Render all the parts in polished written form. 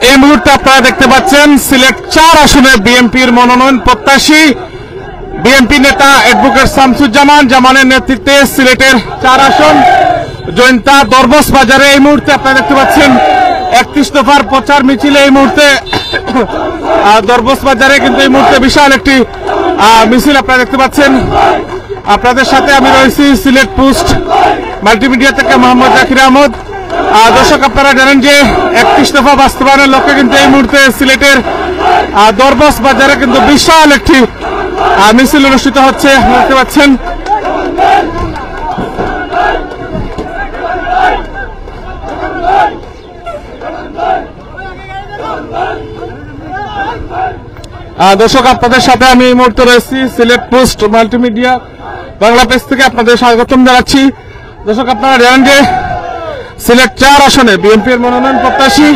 এই মুহূর্তে আপনারা দেখতে পাচ্ছেন সিলেট 4 আসনে বিএনপির মনোনয়ন প্রত্যাশী বিএনপি নেতা অ্যাডভোকেট শামসুজ্জামান জামানের নেতৃত্বে সিলেটের 4 আসন জয়ন্তা দরবস বাজারে এই মুহূর্তে আপনারা দেখতে পাচ্ছেন 31 দফার প্রচার মিছিলে এই মুহূর্তে দরবস বাজারে কিন্তু এই মুহূর্তে বিশাল একটি মিছিল আপনারা দেখতে পাচ্ছেন। আপনাদের সাথে আমি রয়েছি সিলেট পোস্ট মাল্টিমিডিয়া থেকে মোহাম্মদ জাকির আহমদ। দর্শক আপনারা জানেন যে 31 দফা বাস্তবায়নের লক্ষ্যে কিন্তু এই মুহূর্তে সিলেটের দরবস বাজারে কিন্তু বিশাল একটি মিছিল অনুষ্ঠিত হচ্ছে দেখতে পাচ্ছেন। দর্শক আপনাদের সাথে আমি এই মুহূর্তে রয়েছি Sylhet post multimedia Bangla page থেকে আপনাদের স্বাগতম জানাচ্ছি। দর্শক আপনারা জানেন যে সিলেট 4 আসনে বিএনপির মনোনয়ন প্রত্যাশী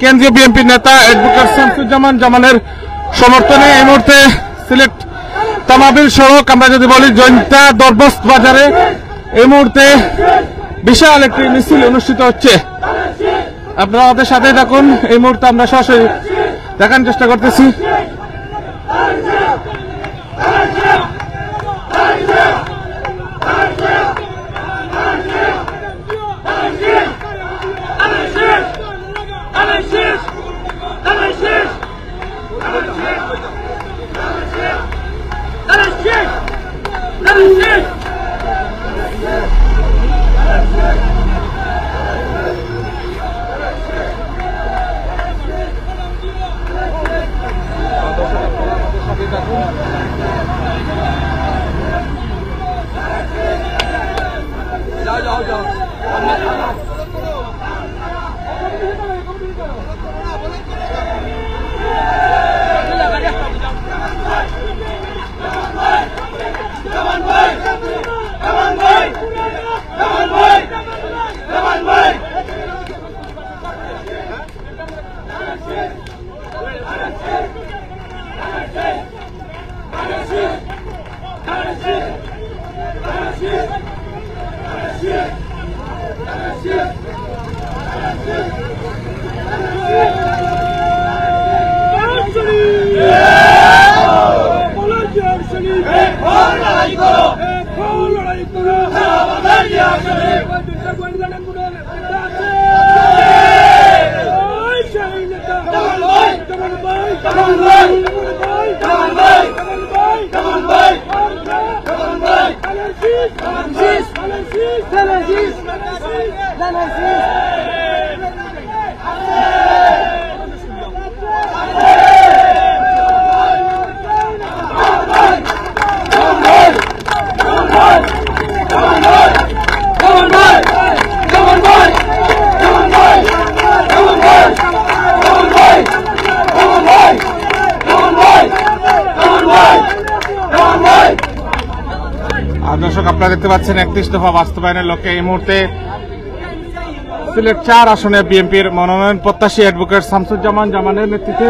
কেন্দ্রীয় বিএনপি নেতা অ্যাডভোকেট শামসুজ্জামান জামানের সমর্থনে এই মুহূর্তে সিলেট তামাবিল সড়ক আমরা যদি বলি জয়ন্তা দরবস বাজারে এই মুহূর্তে বিশাল একটি মিছিল অনুষ্ঠিত হচ্ছে। আপনারা আমাদের সাথে থাকুন, এই মুহূর্তে আমরা সরাসরি দেখার চেষ্টা করতেছি। দর্শক আপনারা দেখতে পাচ্ছেন 31 দফা বাস্তবায়নের লক্ষ্যে এই মুহূর্তে সিলেট 4 আসনে বিএনপির মনোনয়ন প্রত্যাশী অ্যাডভোকেট শামসুজ্জামান জামানের নেতৃত্বে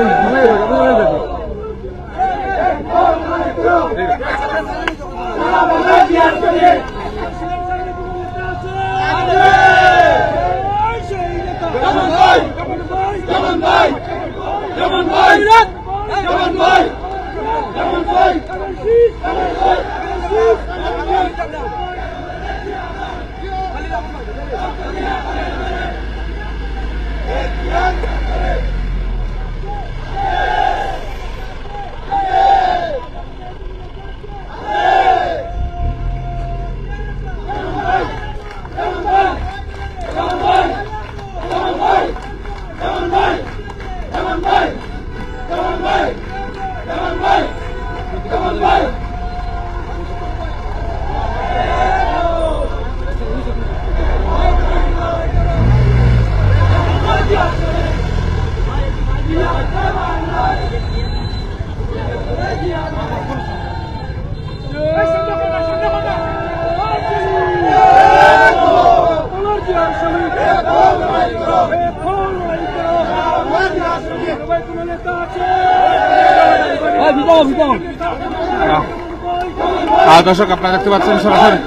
দর্শক আপনারা দেখতে পাচ্ছেন সরাসরি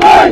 ভাই